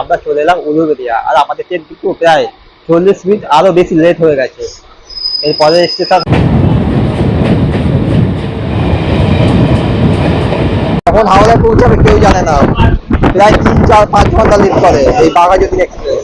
আমরা চলে এলাম উলুবেড়িয়া, আর আমাদের ট্রেন কিন্তু প্রায় 40 মিনিট আরো বেশি লেট হয়ে গেছে। এরপরে স্টেশন কখন হাওড়ায় পৌঁছাবে কেউ জানে না। প্রায় 3, 4, 5 ঘন্টা লেট করে এই বাঘাযতীন এক্সপ্রেস।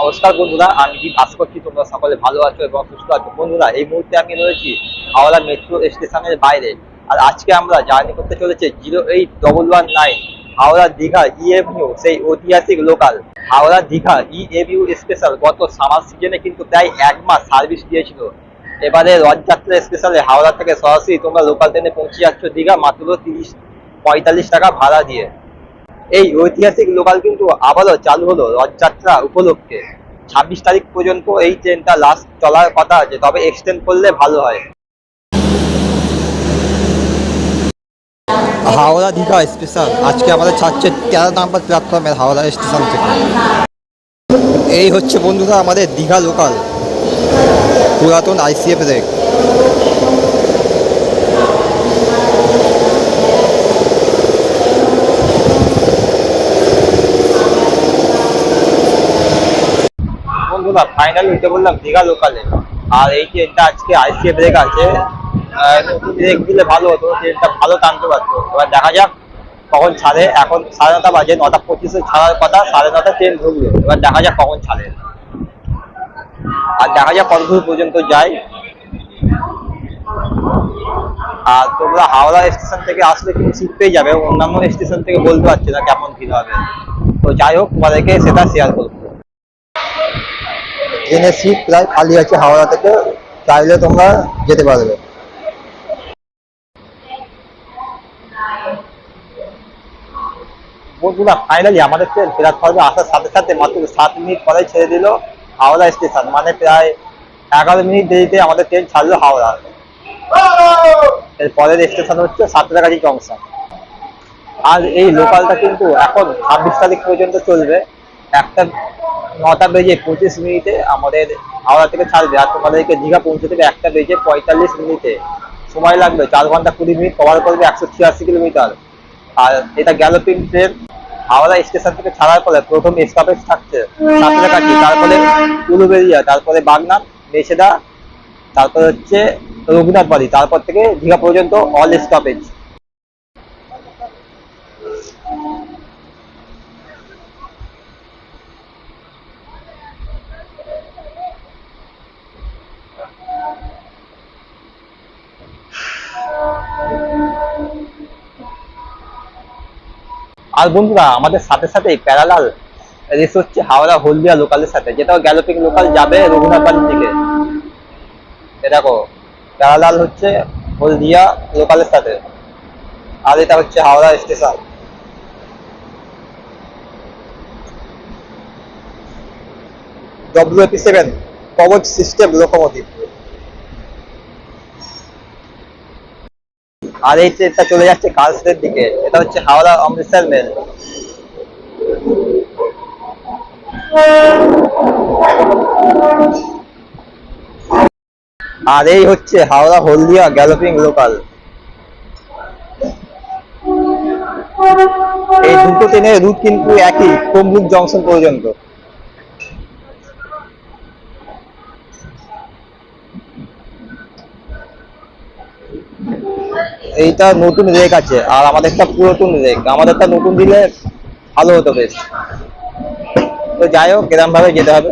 নমস্কার বন্ধুরা, আমি দীপ আশা করছি তোমরা সকলে ভালো আছো এবং সুস্থ আছো। বন্ধুরা, এই মুহূর্তে আমি রয়েছি হাওড়া মেট্রো স্টেশনের বাইরে, আর আজকে আমরা জার্নি করতে চলেছি 08119 হাওড়া দীঘা ইএমইউ, সেই ঐতিহাসিক local Howrah Digha EMU special. গত সামার সিজনে কিন্তু প্রায় 1 মাস সার্ভিস দিয়েছিল। এবারে রথযাত্রা স্পেশালে হাওড়া থেকে সরাসরি তোমরা লোকাল ট্রেনে পৌঁছে যাচ্ছ দীঘা মাত্র 30-45 টাকা ভাড়া দিয়ে। এই ঐতিহাসিক লোকাল কিন্তু আবারও চালু হলো রথযাত্রা উপলক্ষে। 26 তারিখ পর্যন্ত এই ট্রেনটা লাস্ট চলার কথা আছে, তবে এক্সটেন্ড করলে ভালো হয়। হাওড়া দীঘা স্পেশাল আজকে আমাদের ছাড়ছে 13 নম্বর প্ল্যাটফর্মের হাওড়া স্টেশন থেকে। এই হচ্ছে বন্ধুরা আমাদের দীঘা লোকাল, পুরাতন আইসিএফ রেক। বন্ধুরা, ফাইনালি উঠে বললাম দীঘা লোকালে। আর এই ট্রেনটা আজকে আইসিএফ ব্রেক আছে, নতুন ব্রেক দিলে ভালো হতো, ট্রেনটা ভালো টানতে পারতো। এবার দেখা যাক কখন ছাড়ে। এখন 9:30 বাজে, 9:25-এ ছাড়ার কথা, 9:30 ট্রেন ঢুকলো। এবার দেখা যাক কখন ছাড়ে, আর দেখা যাক কত দূর পর্যন্ত যায়। আর তোমরা হাওড়া স্টেশন থেকে আসলে কিন্তু সিট পেয়ে যাবে, অন্যান্য স্টেশন থেকে বলতে পারছি না কেমন ভিড় হবে। তো যাই হোক, তোমাদেরকে সেটা শেয়ার করবো। ট্রেনের সিট প্রায় খালি আছে হাওড়া থেকে, চাইলে তোমরা যেতে পারবে। বন্ধুরা, ফাইনালি আমাদের ট্রেন প্ল্যাটফর্মে আসার সাথে সাথে মাত্র 7 মিনিট পরে ছেড়ে দিল হাওড়া স্টেশন। মানে প্রায় 11 মিনিট দেরিতে আমাদের ট্রেন ছাড়লো হাওড়া। এর পরের স্টেশন হচ্ছে সাঁতরাগাছি জংশন। আর এই লোকালটা কিন্তু এখন 26 তারিখ পর্যন্ত চলবে। 9:25 আমাদের হাওড়া থেকে ছাড়বে, আর তোমাদেরকে দীঘা পৌঁছে দেবে 1:45 সময় লাগবে। 4 ঘন্টা 20 মিনিট কভার করবে 186 কিলোমিটার। আর এটা গ্যালোপিং ট্রেন। হাওড়া স্টেশন থেকে ছাড়ার পরে প্রথম স্টপেজ থাকছে সাঁতরাগাছি, তারপরে উলুবেড়িয়া, তারপরে বাগনান, মেছেদা, তারপরে হচ্ছে রঘুনাথ বাড়ি, তারপর থেকে দীঘা পর্যন্ত অল স্টপেজ। আর বন্ধুরা, আমাদের সাথে সাথে প্যারালাল রেস হচ্ছে হাওড়া হলদিয়া লোকালের সাথে, যেটাও গ্যালোপিং লোকাল যাবে রঘুনাথ বাড়ির দিকে। দেখো, প্যারালাল হচ্ছে হলদিয়া লোকালের সাথে, আর এটা হচ্ছে হাওড়া স্টেশন। WAP7 কবচ সিস্টেম লোকোমোটিভ। আর এই ট্রেনটা চলে যাচ্ছে কালসের দিকে, এটা হচ্ছে হাওড়া অমৃতসর মেল। আর এই হচ্ছে হাওড়া হলদিয়া গ্যালোপিং লোকাল। এই দুটো ট্রেনের রুট কিন্তু একই, তমলুক জংশন পর্যন্ত। এইটা নতুন রেক আছে, আর আমাদেরটা পুরাতন রেক। আমাদেরটা নতুন দিলে ভালো হতো বেশ। তো যাই হোক, এরকম ভাবে যেতে হবে।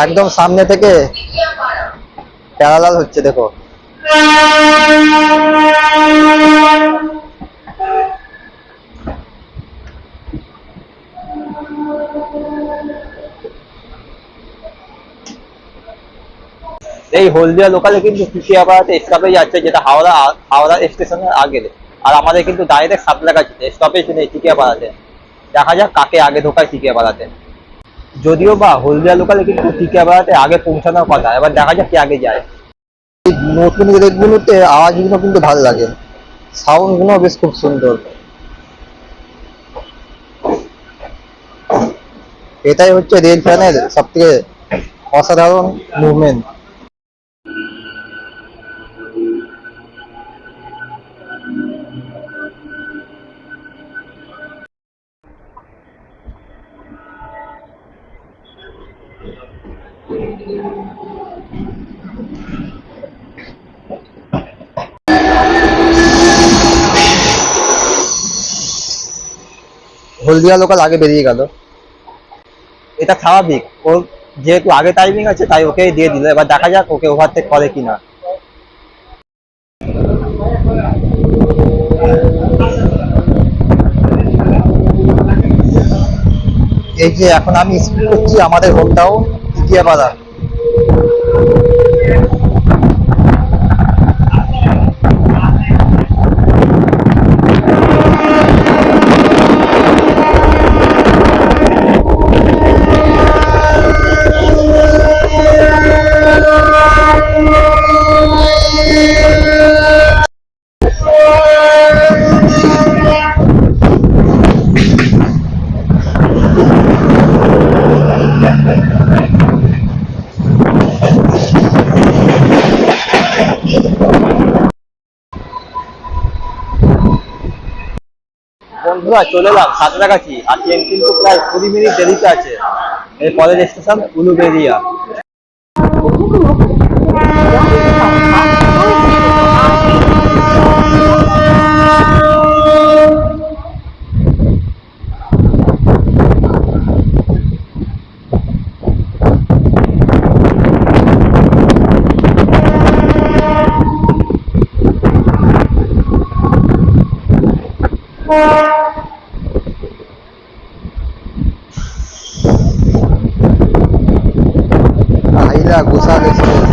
একদম সামনে থেকে প্যারালাল হচ্ছে, দেখো। এই হলদিয়া লোকালে কিন্তু টিকিয়াপাড়াতে স্টপেজ আছে, যেটা হাওড়া স্টেশনের আগে। আর আমাদের কিন্তু ডাইরেক্ট সাঁতরাগাছিতে স্টপেজ নেই টিকিয়াপাড়াতে। দেখা যাক কাকে আগে ঢোকায় টিকিয়াপাড়াতে। যদিও বা হলদিয়া লোকালে কিন্তু টিকিয়াপাড়াতে আগে পৌঁছানোর কথা, এবার দেখা যাক কে আগে যায়। এই নতুন রেলগুলোতে আওয়াজগুলো কিন্তু ভালো লাগে, সাউন্ড গুলো বেশ খুব সুন্দর। এটাই হচ্ছে রেল ফ্যানের সব থেকে অসাধারণ মুভমেন্ট। হলদিয়া লোকাল আগে বেরিয়ে গেল, এটা স্বাভাবিক। ওর যেহেতু আগে টাইমিং আছে তাই ওকে দিয়ে দিল, এবার দেখা যাক ওকে ওভারটেক করে কিনা। এই যে এখন আমি স্পিড করছি আমাদের হোম টাউন টিকিয়াপাড়া। বন্ধুরা চলে এলাম সাঁতরাগাছি, আর ট্রেন কিন্তু প্রায় 20 মিনিট দেরিতে আছে। এর পরের স্টেশন উলুবেড়িয়া। আইলা গোসাল এক্সপ্রেস।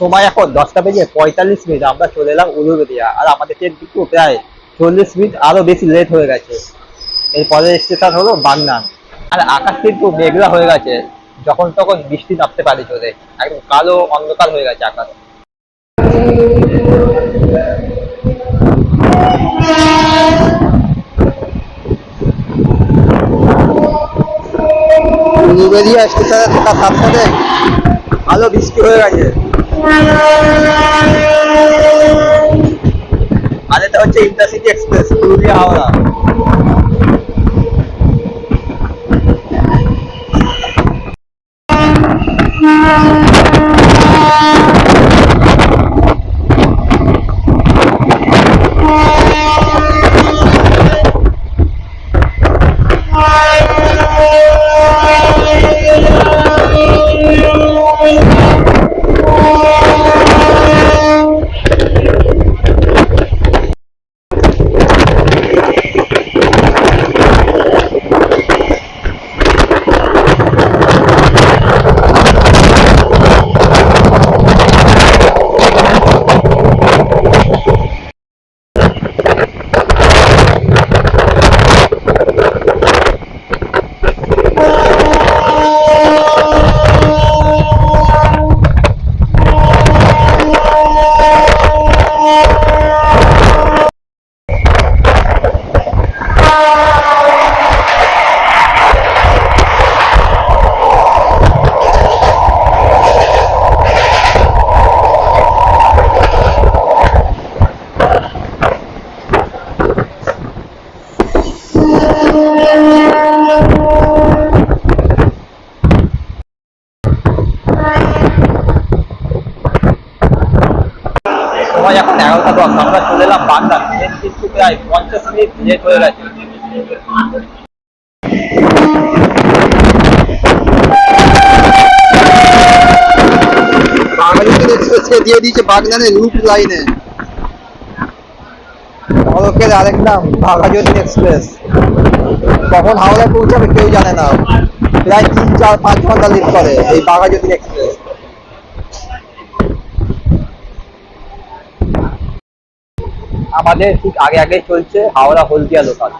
সময় এখন 10টা বেজে 45 মিনিট, আমরা চলে এলাম উলুবেড়িয়া। আর আমাদের ট্রেন কিন্তু প্রায় 40 মিনিট আরো বেশি লেট হয়ে গেছে। এর পরের স্টেশন হলো বাগনান। আর আকাশ কিন্তু মেঘলা হয়ে গেছে, যখন তখন বৃষ্টি নামতে পারে চলে, একদম কালো অন্ধকার হয়ে গেছে আকাশ। উলুবেড়িয়া স্টেশনে থাকার সাথে সাথে ভালো বৃষ্টি হয়ে গেছে। আর এটা হচ্ছে ইন্টারসিটি এক্সপ্রেস পুরুলিয়া হাওড়া। সময় এখন 11টা 10, আমরা চলে এলাম বাগনান। ট্রেন কিন্তু প্রায় 50 মিনিট লেট হয়ে গেছে। বাঙালিদের এক্সপ্রেসকে দিয়ে দিয়েছে বাগনানের লুপ লাইনে। সড়কের আরেক নাম বাঘাযতীন এক্সপ্রেস। কখন হাওড়ায় পৌঁছাবে কেউ জানে না। প্রায় 3, 4, 5 ঘন্টা লেট করে এই বাঘাযতীন এক্সপ্রেস। আমাদের ঠিক আগে আগে চলছে হাওড়া হলদিয়া লোকাল।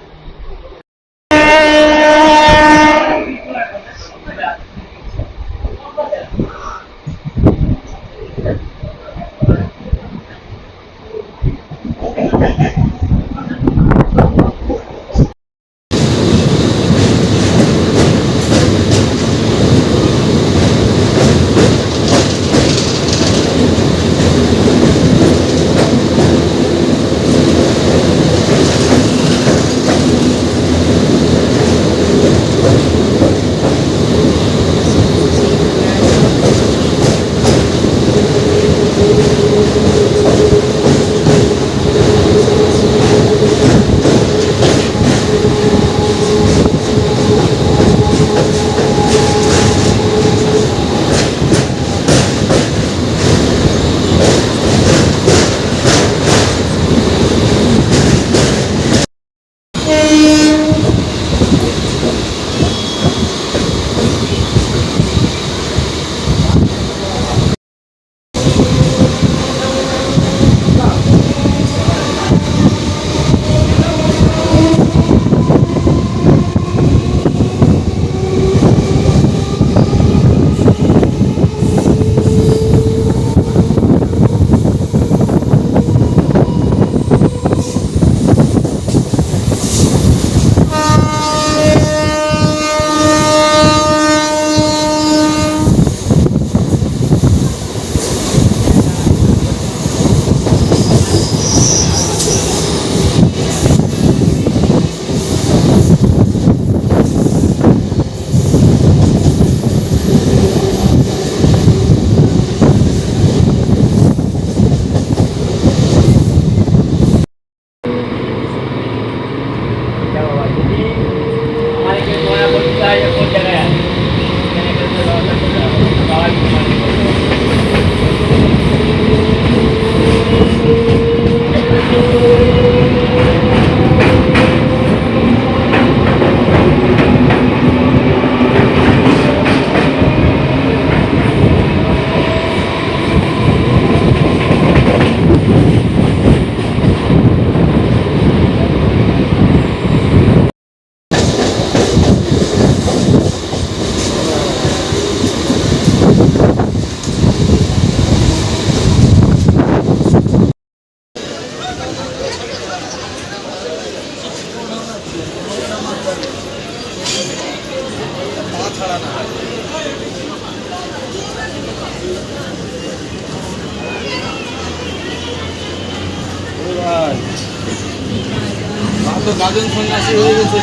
তো গাজন সন্ন্যাসী হয়ে গেছে,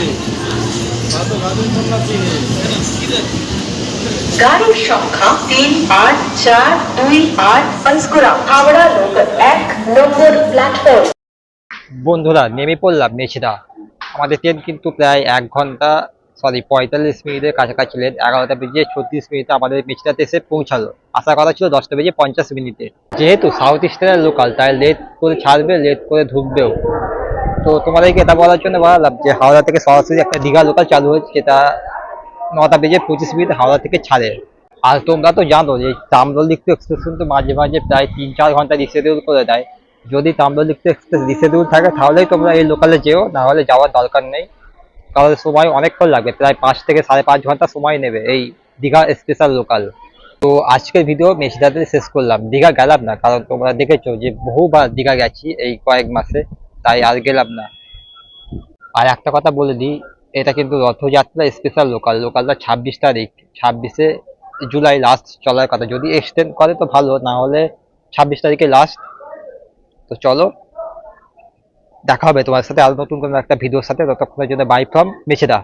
তো গাজন সন্ন্যাসী। গাড়ির সংখ্যা 3842 পাঁশকুড়া হাওড়া লোকাল 1 নম্বর প্ল্যাটফর্ম। বন্ধুরা নেমে পড়লাম মেছেদা। আমাদের ট্রেন কিন্তু প্রায় 45 মিনিটের কাছাকাছি লেট। 11টা বেজে 36 মিনিটে আমাদের মেছেদাতে এসে পৌঁছালো। আশা করা ছিল 10টা বেজে 50 মিনিটে। যেহেতু সাউথ ইস্টার্নের লোকাল, তাই লেট করে ছাড়বে, লেট করে ঢুকবেও। তো তোমাদেরকে এটা বলার জন্য বললাম যে হাওড়া থেকে সরাসরি একটা দীঘা লোকাল চালু হয়েছে, যেটা 9টা বেজে 25 মিনিটে হাওড়া থেকে ছাড়ে। আর তোমরা তো জানো যে তাম্রলিপ্ত এক্সপ্রেস কিন্তু মাঝে মাঝে প্রায় 3-4 ঘন্টা রিশেডিউল করে দেয়। যদি তাম্রলিপ্ত এক্সপ্রেস রিশেডিউল থাকে তাহলেই তোমরা এই লোকালে যেও, না হলে যাওয়ার দরকার নেই। কারণ সময় অনেকক্ষণ লাগবে, প্রায় 5 থেকে 5.5 ঘন্টা সময় নেবে এই দীঘা স্পেশাল লোকাল। তো আজকের ভিডিও মেছেদাতে শেষ করলাম। দীঘা গেলাম না, কারণ তোমরা দেখেছো যে বহুবার দীঘা গেছি এই কয়েক মাসে, তাই আর গেলাম না। আর একটা কথা বলে দিই, এটা কিন্তু রথযাত্রা স্পেশাল লোকাল। লোকালটা 26 তারিখ, 26শে জুলাই লাস্ট চলার কথা। যদি এক্সটেন্ড করে তো ভালো, না হলে 26 তারিখে লাস্ট। তো চলো, দেখা হবে তোমার সাথে আরো নতুন কোনো একটা ভিডিওর সাথে। ততক্ষণের জন্য বাই ফ্রম মেছেদা।